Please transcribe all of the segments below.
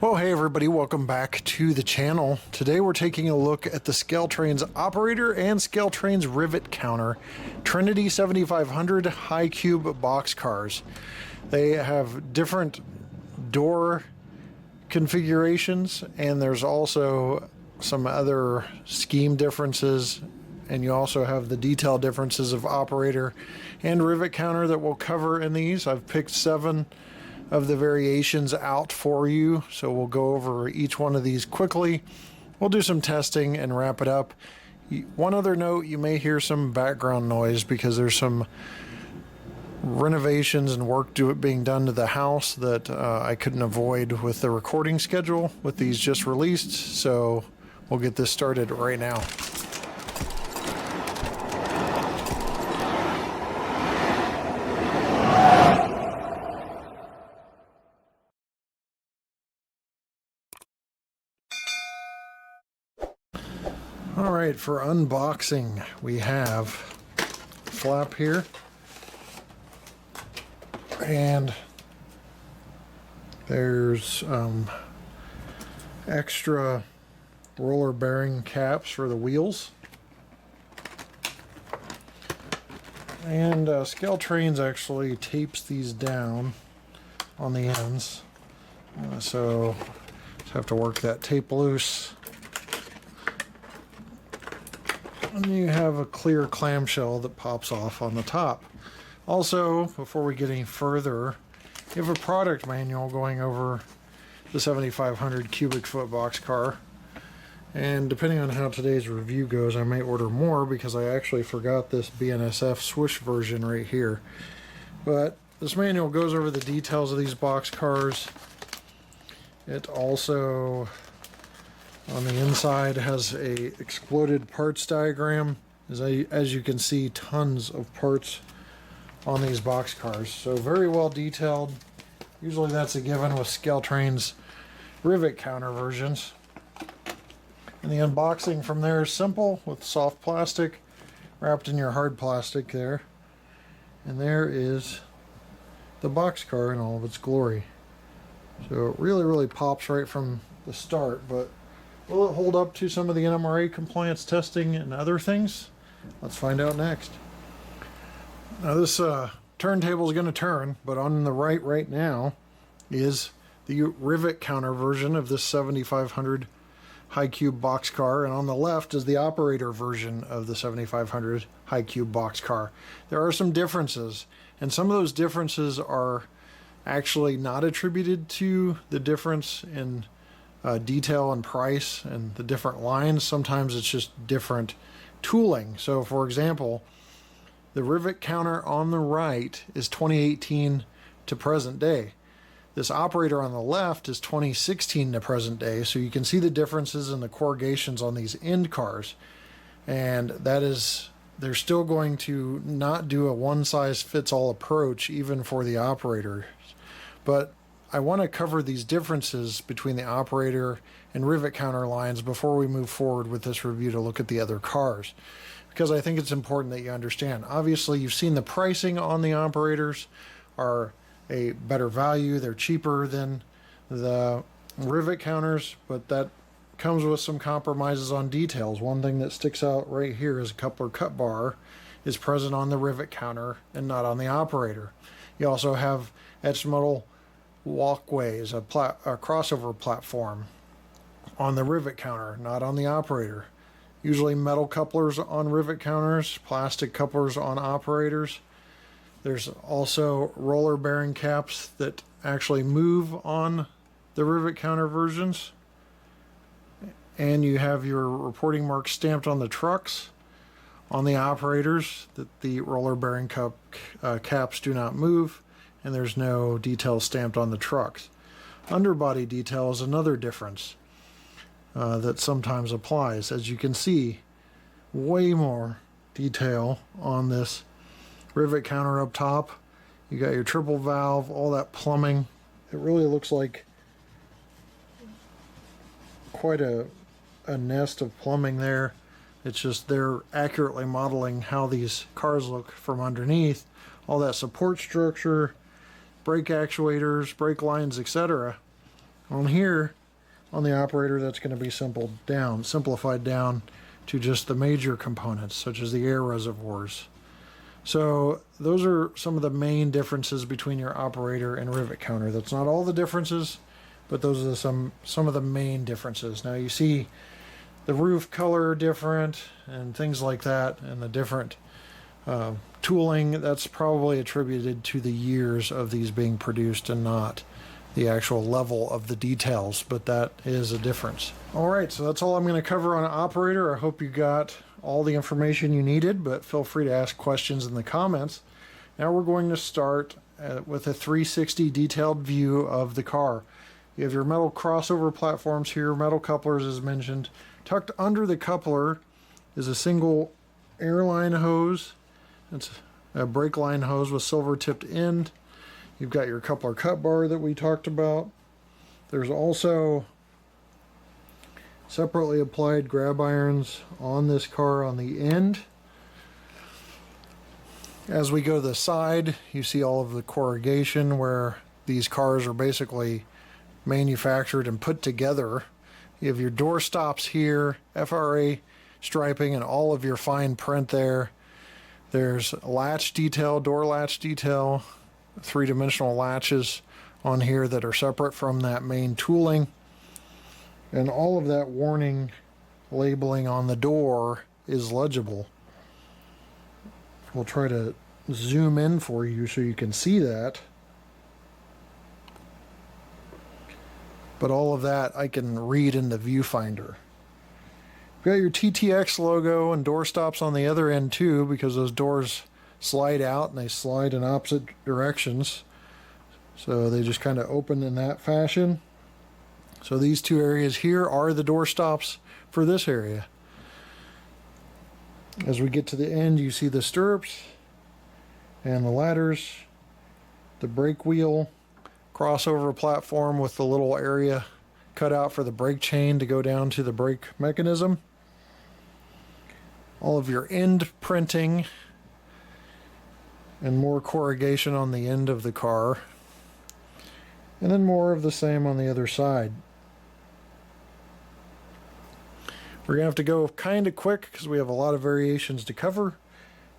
Well, hey everybody, welcome back to the channel. Today we're taking a look at the ScaleTrains operator and ScaleTrains Rivet Counter Trinity 7500 high cube boxcars. They have different door configurations, and there's also some other scheme differences, and you also have the detail differences of operator and rivet counter that we'll cover in these. I've picked 7 of the variations out for you, so we'll go over each one of these quickly. We'll do some testing and wrap it up. One other note, you may hear some background noise because there's some renovations and work being done to the house that I couldn't avoid with the recording schedule with these just released, so we'll get this started right now. Alright, for unboxing, we have flap here, and there's extra roller bearing caps for the wheels, and ScaleTrains actually tapes these down on the ends, so just have to work that tape loose. And you have a clear clamshell that pops off on the top. Also, before we get any further, you have a product manual going over the 7500 cubic foot boxcar. And depending on how today's review goes, I may order more because I actually forgot this BNSF swoosh version right here. But this manual goes over the details of these boxcars. It also, on the inside, has a exploded parts diagram. As you can see, tons of parts on these boxcars, so very well detailed. Usually that's a given with ScaleTrains Rivet Counter versions. And the unboxing from there is simple, with soft plastic wrapped in your hard plastic there. And there is the boxcar in all of its glory. So it really pops right from the start, but will it hold up to some of the NMRA compliance testing and other things? Let's find out next. Now this turntable is going to turn, but on the right now is the Rivet Counter version of this 7500 high cube boxcar, and on the left is the operator version of the 7500 high cube boxcar. There are some differences, and some of those differences are actually not attributed to the difference in detail and price and the different lines. Sometimes it's just different tooling. So for example, the rivet counter on the right is 2018 to present day. This operator on the left is 2016 to present day, so you can see the differences in the corrugations on these end cars. And that is, they're still going to not do a one-size-fits-all approach even for the operators. But I want to cover these differences between the operator and rivet counter lines before we move forward with this review to look at the other cars, because I think it's important that you understand. Obviously, you've seen the pricing on the operators are a better value. They're cheaper than the rivet counters, but that comes with some compromises on details. One thing that sticks out right here is a coupler cut bar is present on the rivet counter and not on the operator. You also have etched metal walkways, a crossover platform on the rivet counter, not on the operator. Usually metal couplers on rivet counters, plastic couplers on operators. There's also roller bearing caps that actually move on the rivet counter versions. And you have your reporting marks stamped on the trucks. On the operators, that the roller bearing caps do not move, and there's no detail stamped on the trucks. Underbody detail is another difference that sometimes applies. As you can see, way more detail on this rivet counter up top. You got your triple valve, all that plumbing. It really looks like quite a nest of plumbing there. It's just they're accurately modeling how these cars look from underneath. All that support structure, brake actuators, brake lines, etc. On here, on the operator, that's going to be simplified down to just the major components, such as the air reservoirs. So those are some of the main differences between your operator and rivet counter. That's not all the differences, but those are some of the main differences. Now you see the roof color different and things like that, and the different tooling. That's probably attributed to the years of these being produced and not the actual level of the details, but that is a difference. All right, so that's all I'm going to cover on an operator. I hope you got all the information you needed, but feel free to ask questions in the comments. Now we're going to start with a 360 detailed view of the car. You have your metal crossover platforms here, metal couplers as mentioned. Tucked under the coupler is a single airline hose. It's a brake line hose with silver tipped end. You've got your coupler cut bar that we talked about. There's also separately applied grab irons on this car on the end. As we go to the side, you see all of the corrugation where these cars are basically manufactured and put together. You have your door stops here, FRA striping, and all of your fine print there. There's latch detail, door latch detail, three-dimensional latches on here that are separate from that main tooling, and all of that warning labeling on the door is legible. We'll try to zoom in for you so you can see that, but all of that I can read in the viewfinder. You've got your TTX logo and door stops on the other end too, because those doors slide out and they slide in opposite directions, so they just kind of open in that fashion. So these two areas here are the door stops for this area. As we get to the end, you see the stirrups and the ladders, the brake wheel, crossover platform with the little area cut out for the brake chain to go down to the brake mechanism. All of your end printing and more corrugation on the end of the car, and then more of the same on the other side. We're gonna have to go kind of quick because we have a lot of variations to cover,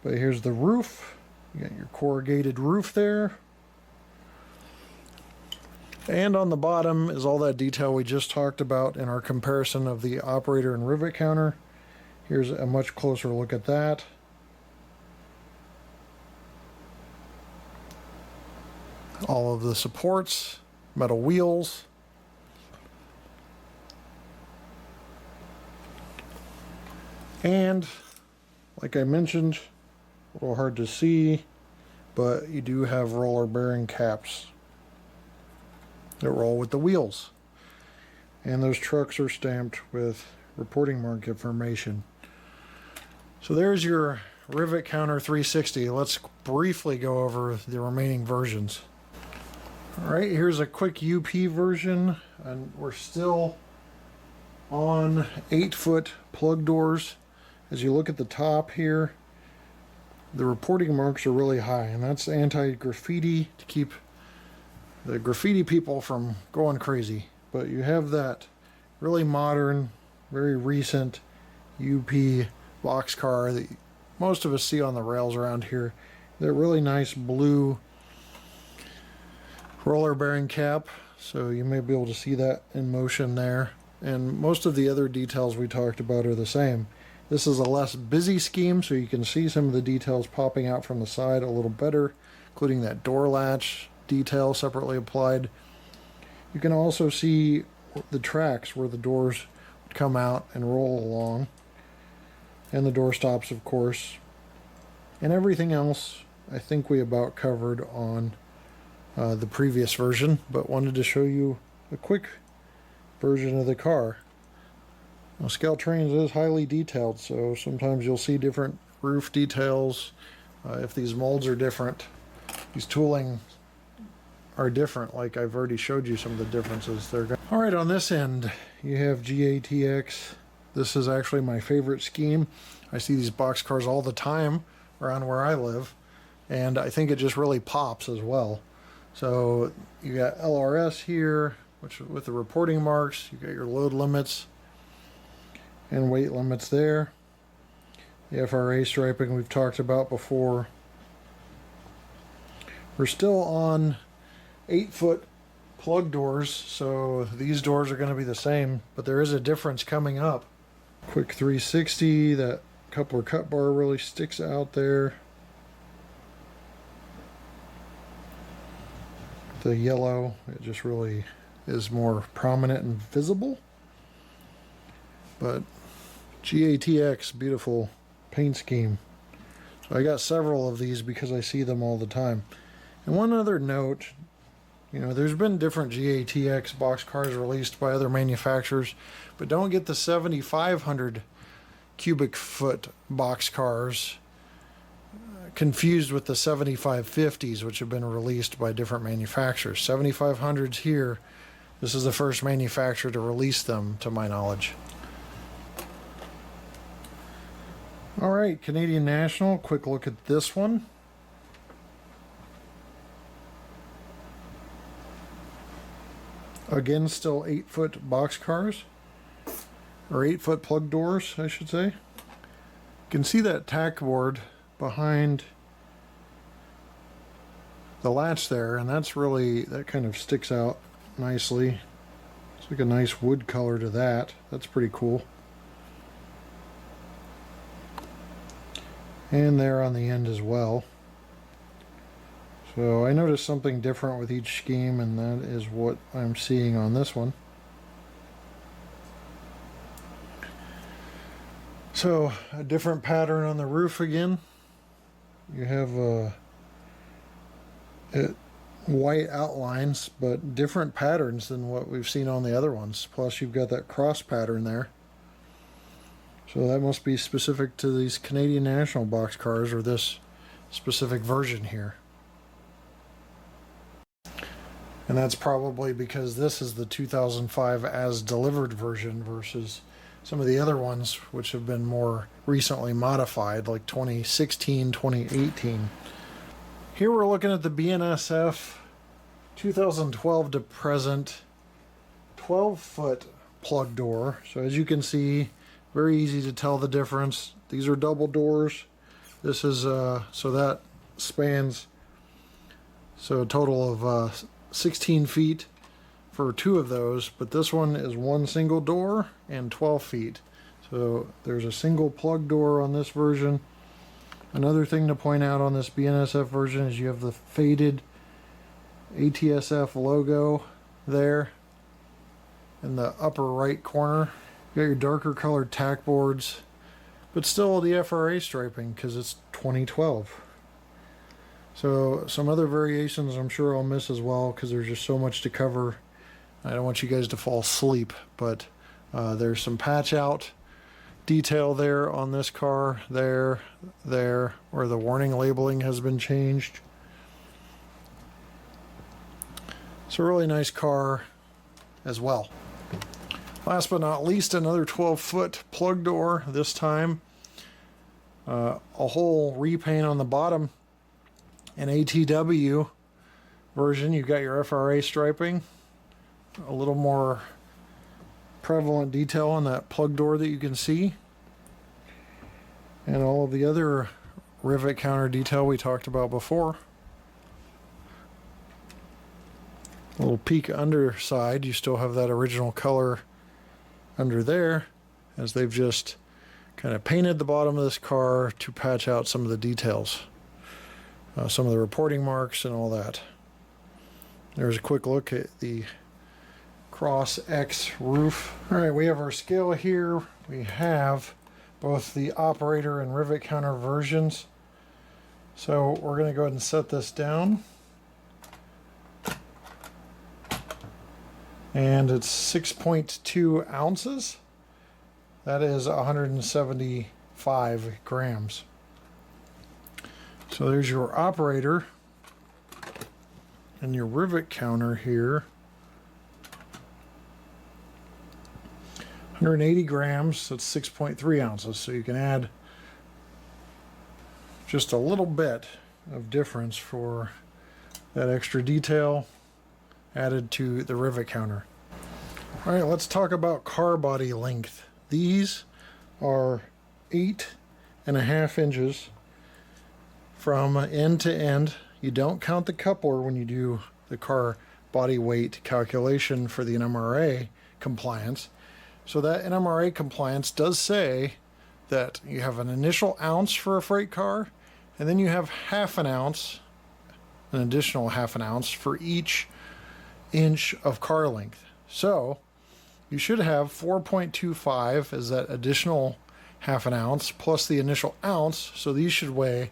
but here's the roof. You got your corrugated roof there, and on the bottom is all that detail we just talked about in our comparison of the operator and rivet counter. Here's a much closer look at that. All of the supports, metal wheels. And like I mentioned, a little hard to see, but you do have roller bearing caps that roll with the wheels. And those trucks are stamped with reporting mark information. So there's your Rivet Counter 360. Let's briefly go over the remaining versions. Alright, here's a quick UP version, and we're still on 8-foot plug doors. As you look at the top here, the reporting marks are really high, and that's anti-graffiti to keep the graffiti people from going crazy. But you have that really modern, very recent UP boxcar that most of us see on the rails around here. That really nice blue roller bearing cap, so you may be able to see that in motion there. And most of the other details we talked about are the same. This is a less busy scheme, so you can see some of the details popping out from the side a little better, including that door latch detail separately applied. You can also see the tracks where the doors would come out and roll along, and the door stops, of course. And everything else I think we about covered on the previous version, but wanted to show you a quick version of the car. Now, ScaleTrains is highly detailed, so sometimes you'll see different roof details. If these molds are different, these tooling are different, like I've already showed you some of the differences there. Alright, on this end you have GATX. This is actually my favorite scheme. I see these boxcars all the time around where I live, and I think it just really pops as well. So you got LRS here, which with the reporting marks, you got your load limits and weight limits there. The FRA striping we've talked about before. We're still on 8-foot plug doors, so these doors are going to be the same, but there is a difference coming up. Quick 360, that coupler cut bar really sticks out there. The yellow, it just really is more prominent and visible. But GATX, beautiful paint scheme. So I got several of these because I see them all the time. And one other note, you know, there's been different GATX boxcars released by other manufacturers, but don't get the 7,500 cubic foot boxcars confused with the 7550s, which have been released by different manufacturers. 7500s here, this is the first manufacturer to release them, to my knowledge. All right, Canadian National, quick look at this one. Again, still 8-foot boxcars, or 8-foot plug doors, I should say. You can see that tack board behind the latch there, and that's really, that kind of sticks out nicely. It's like a nice wood color to that. That's pretty cool. And there on the end as well. So I noticed something different with each scheme, and that is what I'm seeing on this one. So a different pattern on the roof again. You have white outlines, but different patterns than what we've seen on the other ones. Plus you've got that cross pattern there. So that must be specific to these Canadian National boxcars, or this specific version here. And that's probably because this is the 2005 as delivered version versus some of the other ones which have been more recently modified, like 2016, 2018. Here we're looking at the BNSF 2012 to present 12-foot plug door. So as you can see, very easy to tell the difference. These are double doors. This is so that spans, so a total of 16 feet for 2 of those, but this one is one single door and 12 feet. So there's a single plug door on this version. Another thing to point out on this BNSF version is you have the faded ATSF logo there in the upper right corner. You got your darker colored tack boards, but still the FRA striping because it's 2012. So some other variations I'm sure I'll miss as well because there's just so much to cover. I don't want you guys to fall asleep, but there's some patch out detail there on this car, there, where the warning labeling has been changed. It's a really nice car as well. Last but not least, another 12-foot plug door, this time. A whole repaint on the bottom. An ATW version, you've got your FRA striping. A little more prevalent detail on that plug door that you can see. And all of the other rivet counter detail we talked about before. A little peak underside, you still have that original color under there, as they've just kind of painted the bottom of this car to patch out some of the details. Some of the reporting marks and all that. There's a quick look at the Cross X roof. Alright, we have our scale here. We have both the operator and rivet counter versions. So we're going to go ahead and set this down. And it's 6.2 ounces. That is 175 grams. So there's your operator and your rivet counter here. 180 grams, that's 6.3 ounces. So you can add just a little bit of difference for that extra detail added to the rivet counter. All right, let's talk about car body length. These are 8.5 inches from end to end. You don't count the coupler when you do the car body weight calculation for the NMRA compliance. So that NMRA compliance does say that you have an initial ounce for a freight car, and then you have half an ounce, an additional half an ounce for each inch of car length. So you should have 4.25 as that additional half an ounce plus the initial ounce. So these should weigh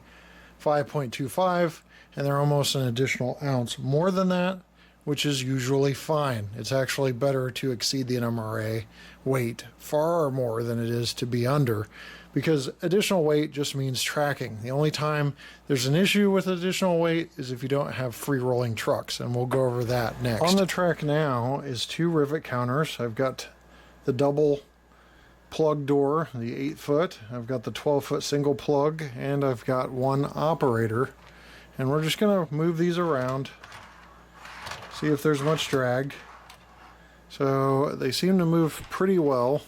5.25, and they're almost an additional ounce more than that, which is usually fine. It's actually better to exceed the NMRA weight far more than it is to be under, because additional weight just means tracking. The only time there's an issue with additional weight is if you don't have free rolling trucks, and we'll go over that next. On the track now is 2 rivet counters. I've got the double plug door, the 8-foot. I've got the 12-foot single plug, and I've got 1 operator. And we're just going to move these around, see if there's much drag. So they seem to move pretty well.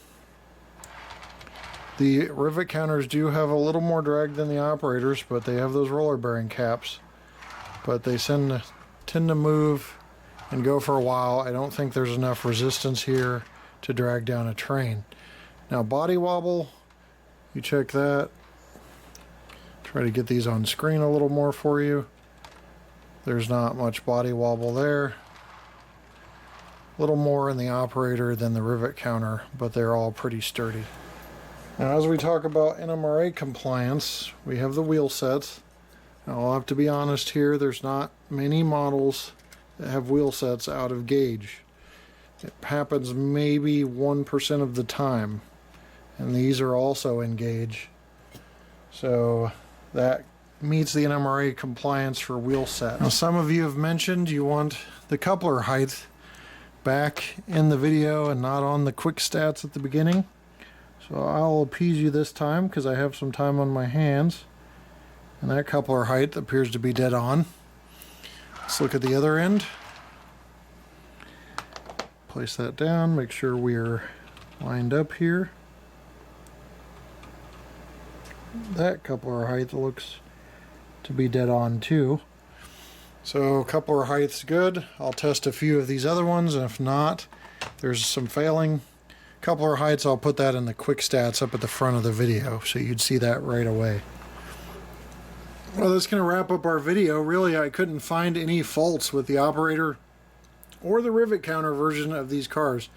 The rivet counters do have a little more drag than the operators, but they have those roller bearing caps. But they tend to move and go for a while. I don't think there's enough resistance here to drag down a train. Now body wobble, you check that. Try to get these on screen a little more for you. There's not much body wobble there. A little more in the operator than the rivet counter, but they're all pretty sturdy. Now, as we talk about NMRA compliance, we have the wheel sets. Now, I'll have to be honest here, there's not many models that have wheel sets out of gauge. It happens maybe 1% of the time, and these are also in gauge. So that meets the NMRA compliance for wheel set. Now, some of you have mentioned you want the coupler height back in the video and not on the quick stats at the beginning. So I'll appease you this time because I have some time on my hands. And that coupler height appears to be dead on. Let's look at the other end. Place that down, make sure we're lined up here. That coupler height looks to be dead on too. So coupler height's good. I'll test a few of these other ones, and if not, there's some failing coupler heights, I'll put that in the quick stats up at the front of the video so you'd see that right away. Well, that's going to wrap up our video. Really, I couldn't find any faults with the operator or the rivet counter version of these cars.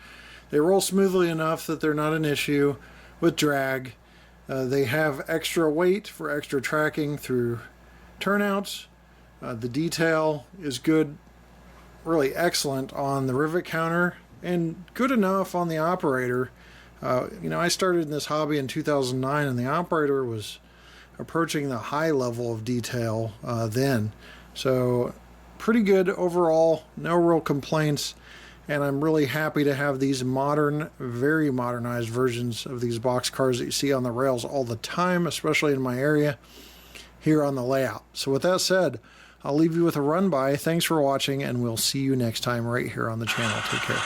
They roll smoothly enough that they're not an issue with drag. They have extra weight for extra tracking through turnouts. The detail is good, really excellent on the rivet counter, and good enough on the operator. You know, I started in this hobby in 2009, and the operator was approaching the high level of detail then. So pretty good overall, no real complaints, and I'm really happy to have these modern, very modernized versions of these box cars that you see on the rails all the time, especially in my area here on the layout. So with that said, I'll leave you with a run by. Thanks for watching, and we'll see you next time right here on the channel. Take care.